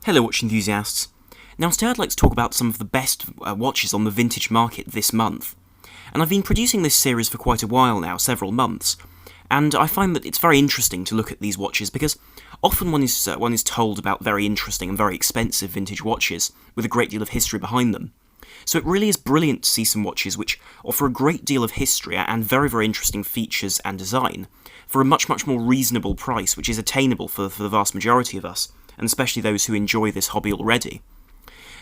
Hello watch enthusiasts. Now today I'd like to talk about some of the best watches on the vintage market this month. And I've been producing this series for quite a while now, several months, and I find that it's very interesting to look at these watches because often one is told about very interesting and very expensive vintage watches with a great deal of history behind them. So it really is brilliant to see some watches which offer a great deal of history and very, very interesting features and design for a much, much more reasonable price, which is attainable for the vast majority of us, and especially those who enjoy this hobby already.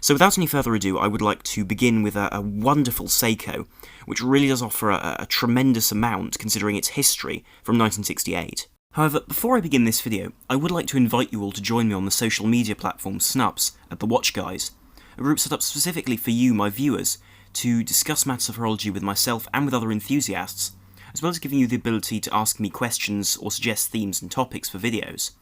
So without any further ado, I would like to begin with a wonderful Seiko, which really does offer a tremendous amount considering its history from 1968. However, before I begin this video, I would like to invite you all to join me on the social media platform Snups at The Watch Guys, a group set up specifically for you, my viewers, to discuss matters of horology with myself and with other enthusiasts, as well as giving you the ability to ask me questions or suggest themes and topics for videos.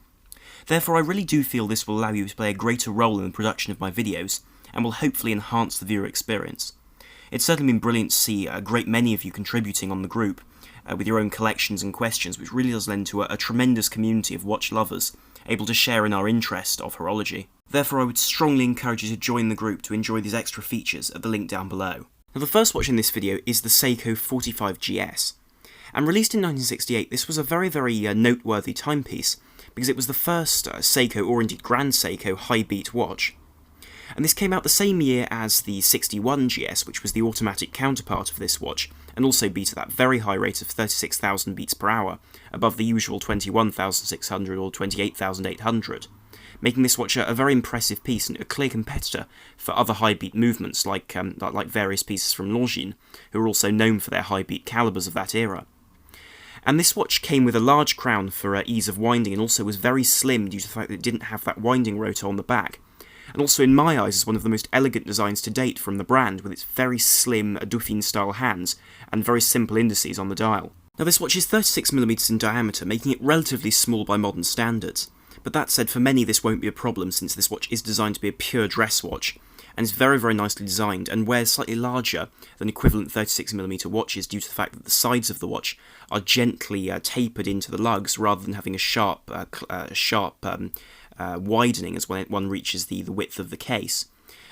Therefore, I really do feel this will allow you to play a greater role in the production of my videos, and will hopefully enhance the viewer experience. It's certainly been brilliant to see a great many of you contributing on the group, with your own collections and questions, which really does lend to a tremendous community of watch lovers, able to share in our interest of horology. Therefore, I would strongly encourage you to join the group to enjoy these extra features at the link down below. Now, the first watch in this video is the Seiko 45GS. And released in 1968, this was a very, very noteworthy timepiece, because it was the first Seiko, or indeed Grand Seiko, high-beat watch. And this came out the same year as the 61GS, which was the automatic counterpart of this watch, and also beat at that very high rate of 36,000 beats per hour, above the usual 21,600 or 28,800, making this watch a very impressive piece and a clear competitor for other high-beat movements, like various pieces from Longines, who are also known for their high-beat calibers of that era. And this watch came with a large crown for ease of winding, and also was very slim due to the fact that it didn't have that winding rotor on the back. And also in my eyes is one of the most elegant designs to date from the brand, with its very slim Dauphine-style hands and very simple indices on the dial. Now this watch is 36mm in diameter, making it relatively small by modern standards. But that said, for many this won't be a problem, since this watch is designed to be a pure dress watch, and is very, very nicely designed, and wears slightly larger than equivalent 36mm watches due to the fact that the sides of the watch are gently tapered into the lugs, rather than having a sharp widening as one reaches the width of the case.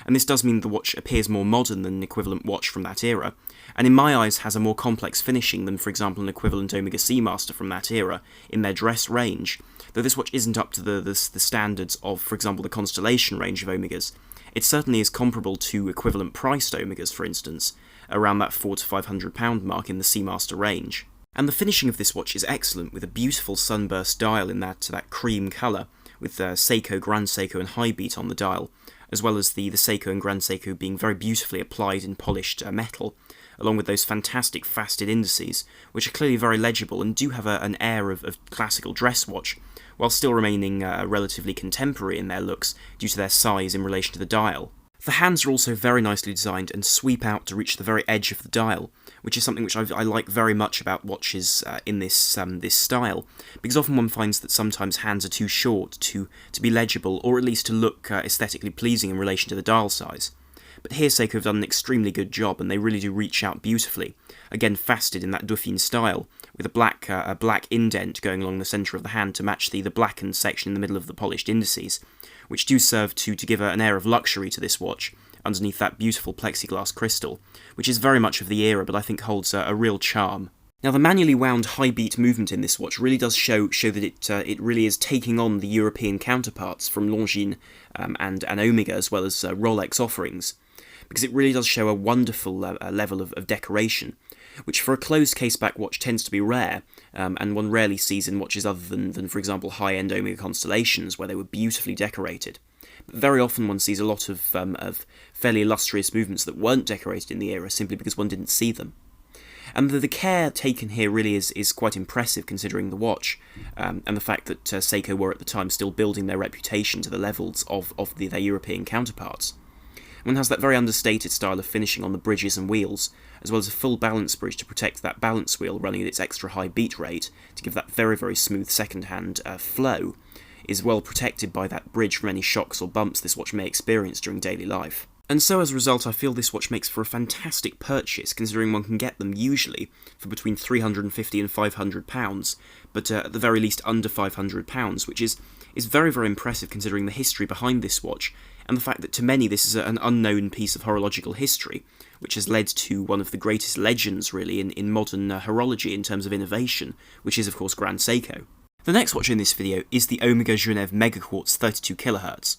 And this does mean the watch appears more modern than an equivalent watch from that era, and in my eyes has a more complex finishing than, for example, an equivalent Omega Seamaster from that era in their dress range, though this watch isn't up to the standards of, for example, the Constellation range of Omegas. It certainly is comparable to equivalent priced Omegas, for instance, around that £400 to £500 mark in the Seamaster range. And the finishing of this watch is excellent, with a beautiful sunburst dial in that cream colour, with Seiko, Grand Seiko and High Beat on the dial, as well as the Seiko and Grand Seiko being very beautifully applied in polished metal, along with those fantastic faceted indices, which are clearly very legible and do have an air of classical dress watch, while still remaining relatively contemporary in their looks due to their size in relation to the dial. The hands are also very nicely designed and sweep out to reach the very edge of the dial, which is something which I like very much about watches in this style, because often one finds that sometimes hands are too short to be legible, or at least to look aesthetically pleasing in relation to the dial size. But here Seiko have done an extremely good job, and they really do reach out beautifully, again faceted in that Dauphine style, with a black indent going along the centre of the hand to match the blackened section in the middle of the polished indices, which do serve to give an air of luxury to this watch, underneath that beautiful plexiglass crystal, which is very much of the era, but I think holds a real charm. Now the manually wound high-beat movement in this watch really does show that it really is taking on the European counterparts from Longines and Omega, as well as Rolex offerings, because it really does show a wonderful level of decoration, which for a closed caseback watch tends to be rare, and one rarely sees in watches other than for example, high-end Omega Constellations, where they were beautifully decorated. But very often one sees a lot of fairly illustrious movements that weren't decorated in the era simply because one didn't see them. And the care taken here really is quite impressive, considering the watch, and the fact that Seiko were at the time still building their reputation to the levels of their European counterparts. One has that very understated style of finishing on the bridges and wheels, as well as a full balance bridge to protect that balance wheel running at its extra high beat rate, to give that very, very smooth second-hand flow, is well protected by that bridge from any shocks or bumps this watch may experience during daily life. And so as a result, I feel this watch makes for a fantastic purchase, considering one can get them usually for between £350 and £500, but at the very least under £500, which is is very, very impressive considering the history behind this watch, and the fact that to many this is an unknown piece of horological history, which has led to one of the greatest legends, really, in modern horology in terms of innovation, which is, of course, Grand Seiko. The next watch in this video is the Omega Geneve Megaquartz 32 kHz.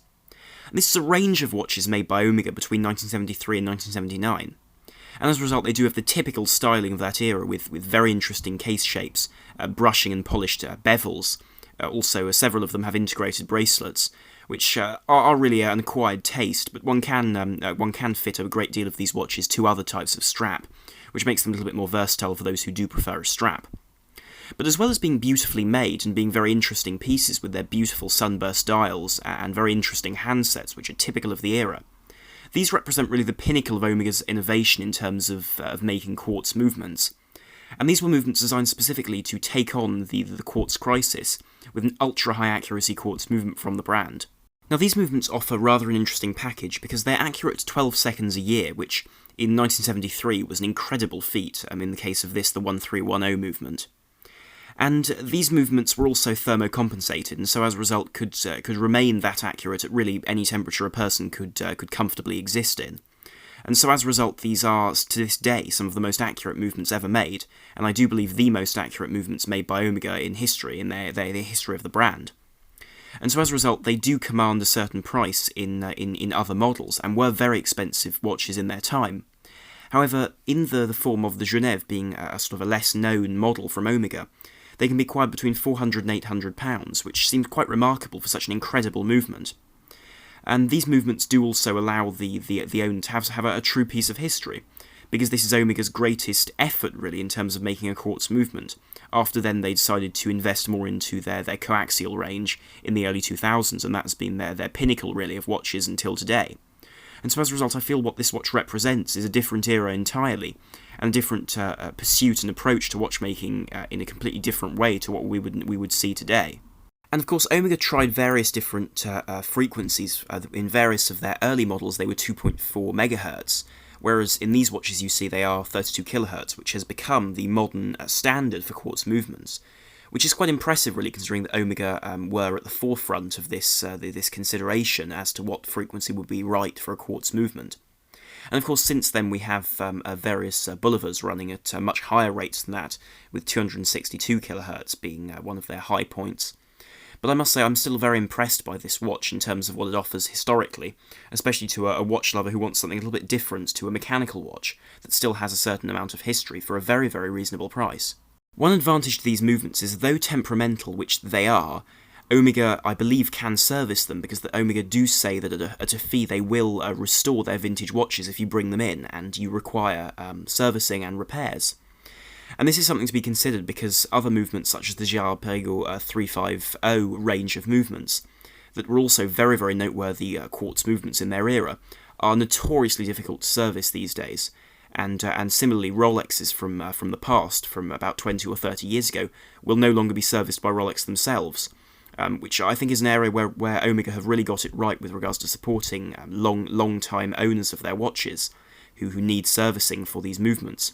And this is a range of watches made by Omega between 1973 and 1979. And as a result, they do have the typical styling of that era, with very interesting case shapes, brushing and polished bevels. Also, several of them have integrated bracelets, which are really an acquired taste, but one can fit a great deal of these watches to other types of strap, which makes them a little bit more versatile for those who do prefer a strap. But as well as being beautifully made and being very interesting pieces with their beautiful sunburst dials and very interesting handsets, which are typical of the era, these represent really the pinnacle of Omega's innovation in terms of making quartz movements. And these were movements designed specifically to take on the quartz crisis with an ultra-high accuracy quartz movement from the brand. Now, these movements offer rather an interesting package because they're accurate 12 seconds a year, which in 1973 was an incredible feat, in the case of this, the 1310 movement. And these movements were also thermocompensated, and so as a result could remain that accurate at really any temperature a person could comfortably exist in. And so as a result, these are, to this day, some of the most accurate movements ever made, and I do believe the most accurate movements made by Omega in history, in their history of the brand. And so as a result, they do command a certain price in other models, and were very expensive watches in their time. However, in the form of the Geneve being a sort of a less known model from Omega, they can be acquired between £400 and £800, which seems quite remarkable for such an incredible movement. And these movements do also allow the owner to have a true piece of history, because this is Omega's greatest effort, really, in terms of making a quartz movement. After then, they decided to invest more into their coaxial range in the early 2000s, and that's been their pinnacle, really, of watches until today. And so as a result, I feel what this watch represents is a different era entirely, and a different pursuit and approach to watchmaking in a completely different way to what we would see today. And of course, Omega tried various different frequencies. In various of their early models, they were 2.4 megahertz, whereas in these watches you see they are 32 kilohertz, which has become the modern standard for quartz movements, which is quite impressive, really, considering that Omega were at the forefront of this consideration as to what frequency would be right for a quartz movement. And of course, since then we have various Boulevers running at much higher rates than that, with 262 kilohertz being one of their high points. But I must say I'm still very impressed by this watch in terms of what it offers historically, especially to a watch lover who wants something a little bit different to a mechanical watch that still has a certain amount of history for a very, very reasonable price. One advantage to these movements is, though temperamental, which they are, Omega, I believe, can service them, because the Omega do say that at a fee they will restore their vintage watches if you bring them in and you require servicing and repairs. And this is something to be considered because other movements such as the Girard-Perregaux 350 range of movements, that were also very, very noteworthy quartz movements in their era, are notoriously difficult to service these days. And similarly, Rolexes from the past, from about 20 or 30 years ago, will no longer be serviced by Rolex themselves, which I think is an area where Omega have really got it right with regards to supporting long-time owners of their watches, who need servicing for these movements.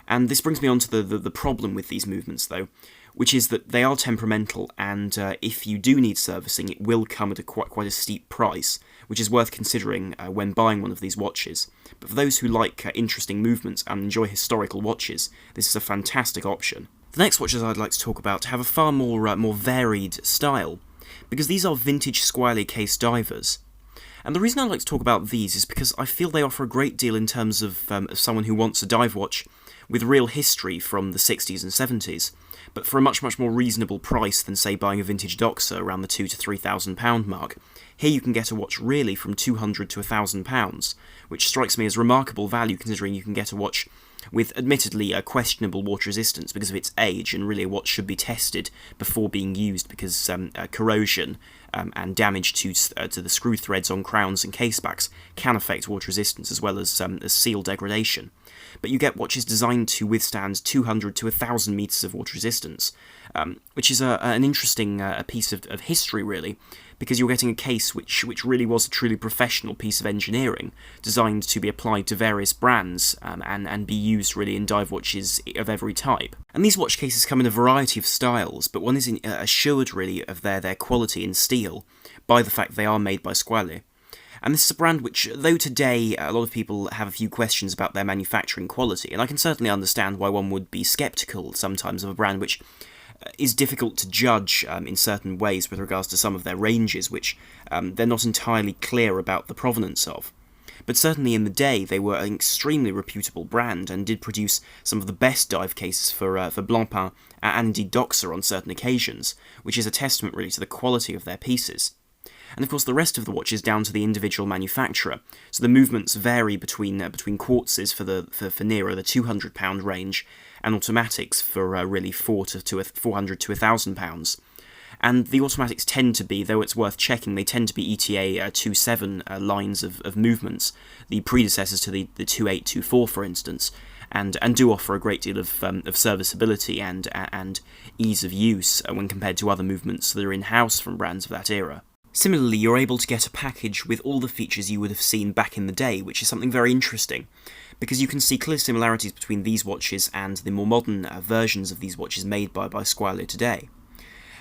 And this brings me on to the problem with these movements, though, which is that they are temperamental, and if you do need servicing, it will come at quite a steep price, which is worth considering when buying one of these watches. But for those who like interesting movements and enjoy historical watches, this is a fantastic option. The next watches I'd like to talk about have a far more varied style, because these are vintage Squale case divers. And the reason I like to talk about these is because I feel they offer a great deal in terms of someone who wants a dive watch with real history from the 60s and 70s, but for a much more reasonable price than, say, buying a vintage Doxa around the £2,000 to £3,000 mark. Here you can get a watch really from £200 to £1,000, which strikes me as remarkable value considering you can get a watch with admittedly a questionable water resistance because of its age, and really a watch should be tested before being used because corrosion and damage to the screw threads on crowns and casebacks can affect water resistance as well as seal degradation. but you get watches designed to withstand 200 to 1,000 metres of water resistance, which is an interesting piece of history, really, because you're getting a case which really was a truly professional piece of engineering, designed to be applied to various brands and be used really in dive watches of every type. And these watch cases come in a variety of styles, but one is assured really of their quality in steel by the fact they are made by Squale. And this is a brand which, though today a lot of people have a few questions about their manufacturing quality, and I can certainly understand why one would be sceptical sometimes of a brand which is difficult to judge in certain ways with regards to some of their ranges, which they're not entirely clear about the provenance of. But certainly in the day, they were an extremely reputable brand and did produce some of the best dive cases for Blancpain and indeed Doxer on certain occasions, which is a testament really to the quality of their pieces. And of course the rest of the watch is down to the individual manufacturer, so the movements vary between quartzes for nearer the £200 range and automatics for really £400 to £1,000. And the automatics tend to be, though it's worth checking, they tend to be ETA 27 lines of movements, the predecessors to the 2824 for instance, and do offer a great deal of serviceability and ease of use when compared to other movements that are in-house from brands of that era. Similarly, you're able to get a package with all the features you would have seen back in the day, which is something very interesting, because you can see clear similarities between these watches and the more modern versions of these watches made by Squale today.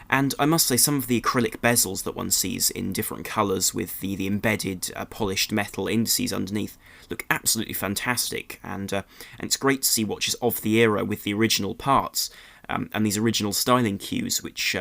And I must say, some of the acrylic bezels that one sees in different colours with the embedded polished metal indices underneath look absolutely fantastic, and it's great to see watches of the era with the original parts, and these original styling cues, which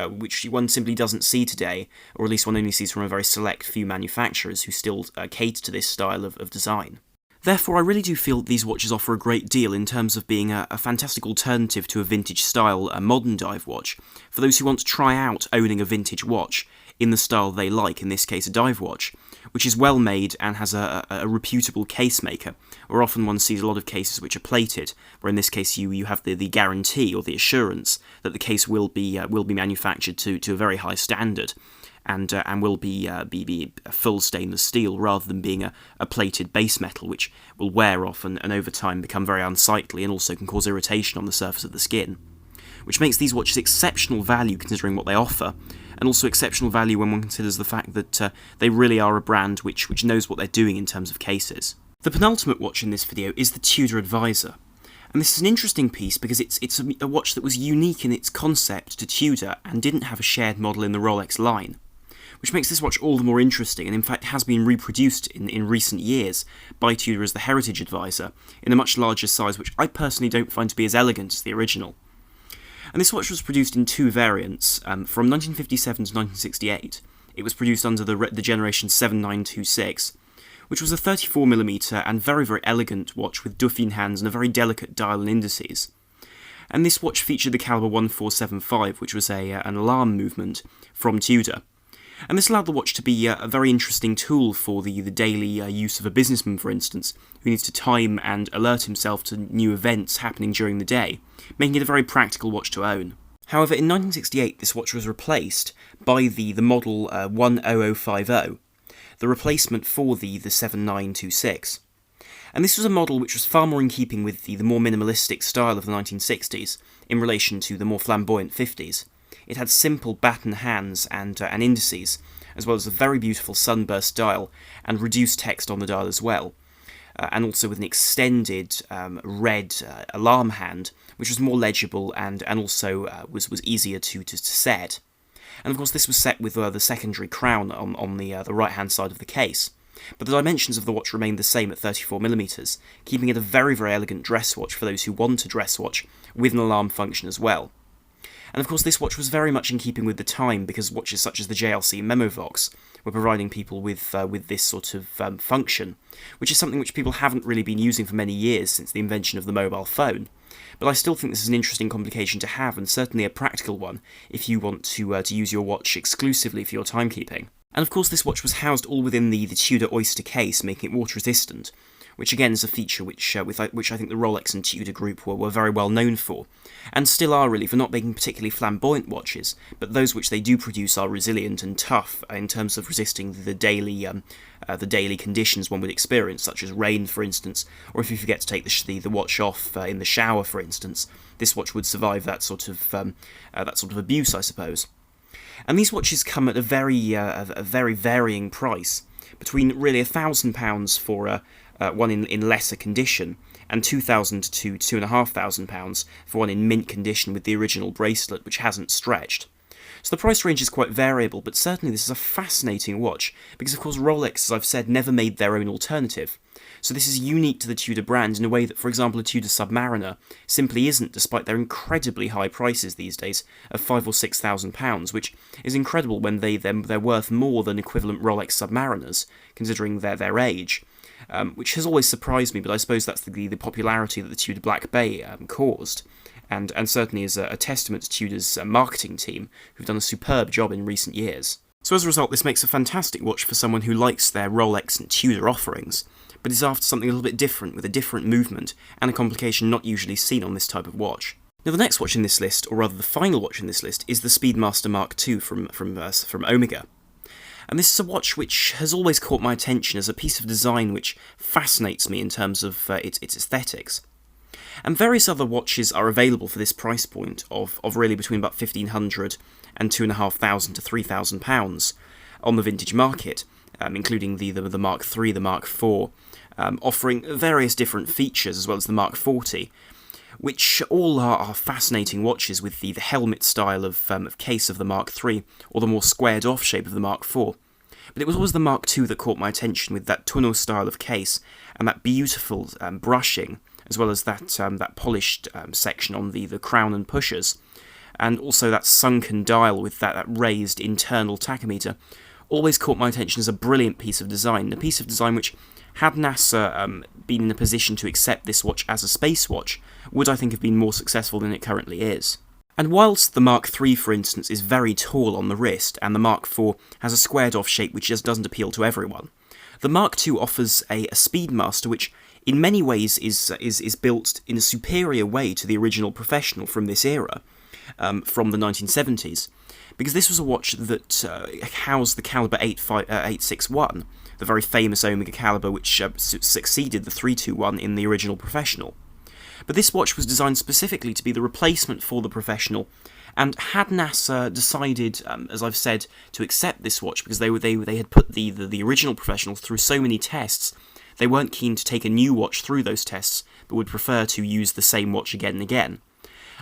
one simply doesn't see today, or at least one only sees from a very select few manufacturers who still cater to this style of design. Therefore, I really do feel that these watches offer a great deal in terms of being a fantastic alternative to a vintage-style modern dive watch, for those who want to try out owning a vintage watch in the style they like, in this case a dive watch, which is well made and has a reputable case maker, where often one sees a lot of cases which are plated, where in this case you have the guarantee or the assurance that the case will be manufactured to a very high standard, and will be full stainless steel rather than being a plated base metal, which will wear off and over time become very unsightly and also can cause irritation on the surface of the skin, which makes these watches exceptional value considering what they offer, and also exceptional value when one considers the fact that they really are a brand which knows what they're doing in terms of cases. The penultimate watch in this video is the Tudor Advisor, and this is an interesting piece because it's a watch that was unique in its concept to Tudor and didn't have a shared model in the Rolex line, which makes this watch all the more interesting, and in fact has been reproduced in recent years by Tudor as the Heritage Advisor in a much larger size, which I personally don't find to be as elegant as the original. And this watch was produced in two variants, from 1957 to 1968. It was produced under the generation 7926, which was a 34mm and very, very elegant watch with Dauphine hands and a very delicate dial and indices. And this watch featured the caliber 1475, which was an alarm movement from Tudor. And this allowed the watch to be a very interesting tool for the daily use of a businessman, for instance, who needs to time and alert himself to new events happening during the day, making it a very practical watch to own. However, in 1968 this watch was replaced by the model 10050, the replacement for the 7926. And this was a model which was far more in keeping with the more minimalistic style of the 1960s in relation to the more flamboyant 50s. It had simple batten hands and indices, as well as a very beautiful sunburst dial and reduced text on the dial as well, and also with an extended red alarm hand, which was more legible and also was easier to set. And of course this was set with the secondary crown on the right-hand side of the case. But the dimensions of the watch remained the same at 34mm, keeping it a very, very elegant dress watch for those who want a dress watch with an alarm function as well. And of course this watch was very much in keeping with the time, because watches such as the JLC Memovox were providing people with this sort of function, which is something which people haven't really been using for many years since the invention of the mobile phone. But I still think this is an interesting complication to have, and certainly a practical one if you want to use your watch exclusively for your timekeeping. And of course this watch was housed all within the Tudor Oyster case, making it water resistant, which again is a feature which I think the Rolex and Tudor group were very well known for, and still are really, for not making particularly flamboyant watches, but those which they do produce are resilient and tough in terms of resisting the daily conditions one would experience, such as rain, for instance, or if you forget to take the watch off in the shower, for instance. This watch would survive that sort of abuse, I suppose. And these watches come at a very varying price, between really £1,000 for one in lesser condition, and £2,000 to £2,500 for one in mint condition with the original bracelet, which hasn't stretched. So the price range is quite variable, but certainly this is a fascinating watch, because of course Rolex, as I've said, never made their own alternative. So this is unique to the Tudor brand in a way that, for example, a Tudor Submariner simply isn't, despite their incredibly high prices these days of £5,000 or £6,000, which is incredible when they're worth more than equivalent Rolex Submariners, considering their age. Which has always surprised me, but I suppose that's the popularity that the Tudor Black Bay caused, and certainly is a testament to Tudor's marketing team, who've done a superb job in recent years. So as a result, this makes a fantastic watch for someone who likes their Rolex and Tudor offerings, but is after something a little bit different, with a different movement, and a complication not usually seen on this type of watch. Now the next watch in this list, or rather the final watch in this list, is the Speedmaster Mark II from Omega. And this is a watch which has always caught my attention as a piece of design which fascinates me in terms of its aesthetics. And various other watches are available for this price point of really between about £1,500 and £2,500 to £3,000 on the vintage market, including the Mark III, the Mark IV, offering various different features as well as the Mark 40, which all are fascinating watches with the helmet style of case of the Mark III, or the more squared off shape of the Mark IV. But it was always the Mark II that caught my attention, with that tunnel style of case and that beautiful brushing, as well as that polished section on the crown and pushers, and also that sunken dial with that raised internal tachometer. Always caught my attention as a brilliant piece of design, which, had NASA been in a position to accept this watch as a space watch, would I think have been more successful than it currently is. And whilst the Mark III, for instance, is very tall on the wrist, and the Mark IV has a squared-off shape which just doesn't appeal to everyone, the Mark II offers a Speedmaster which, in many ways, is built in a superior way to the original Professional from this era, from the 1970s, because this was a watch that housed the caliber 861, the very famous Omega caliber which succeeded the 321 in the original Professional. But this watch was designed specifically to be the replacement for the Professional, and had NASA decided, as I've said, to accept this watch because they had put the original Professional through so many tests, they weren't keen to take a new watch through those tests, but would prefer to use the same watch again and again.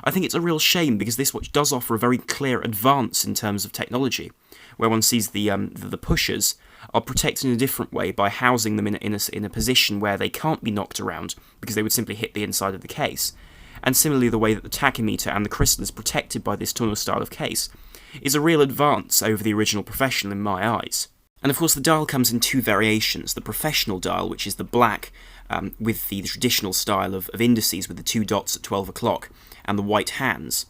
I think it's a real shame because this watch does offer a very clear advance in terms of technology, where one sees the pushers are protected in a different way by housing them in a position where they can't be knocked around because they would simply hit the inside of the case. And similarly, the way that the tachometer and the crystal is protected by this tunnel style of case is a real advance over the original Professional in my eyes. And of course the dial comes in two variations, the Professional dial, which is the black with the traditional style of indices with the two dots at 12 o'clock, and the white hands.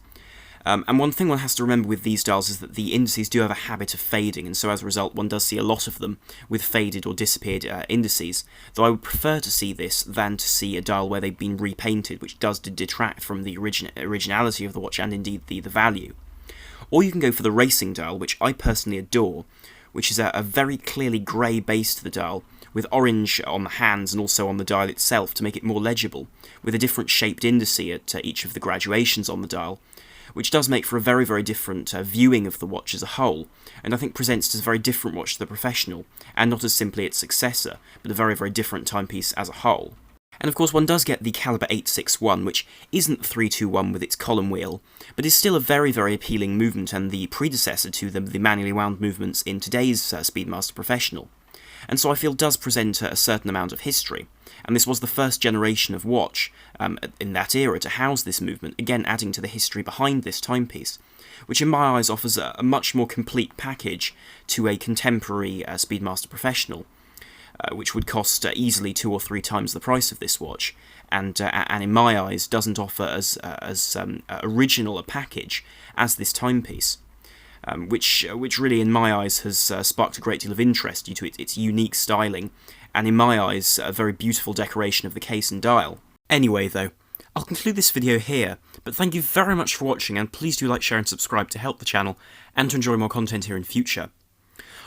And one thing one has to remember with these dials is that the indices do have a habit of fading, and so as a result one does see a lot of them with faded or disappeared indices, though I would prefer to see this than to see a dial where they've been repainted, which does detract from the originality of the watch and indeed the value. Or you can go for the racing dial, which I personally adore, which is a very clearly grey base to the dial, with orange on the hands and also on the dial itself to make it more legible, with a different shaped indice at each of the graduations on the dial, which does make for a very, very different viewing of the watch as a whole, and I think presents it as a very different watch to the Professional, and not as simply its successor, but a very, very different timepiece as a whole. And of course one does get the caliber 861, which isn't 321 with its column wheel, but is still a very, very appealing movement and the predecessor to the manually wound movements in today's Speedmaster Professional. And so I feel does present a certain amount of history, and this was the first generation of watch in that era to house this movement, again adding to the history behind this timepiece, which in my eyes offers a much more complete package to a contemporary Speedmaster Professional, which would cost easily 2 or 3 times the price of this watch, and in my eyes doesn't offer as original a package as this timepiece. Which really, in my eyes, has sparked a great deal of interest due to its unique styling and in my eyes, a very beautiful decoration of the case and dial. Anyway though, I'll conclude this video here, but thank you very much for watching, and please do like, share and subscribe to help the channel, and to enjoy more content here in future.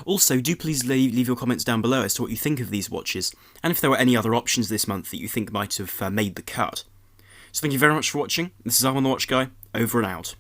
Also, do please leave your comments down below as to what you think of these watches, and if there were any other options this month that you think might have made the cut. So thank you very much for watching. This is I'm on the Watch Guy, over and out.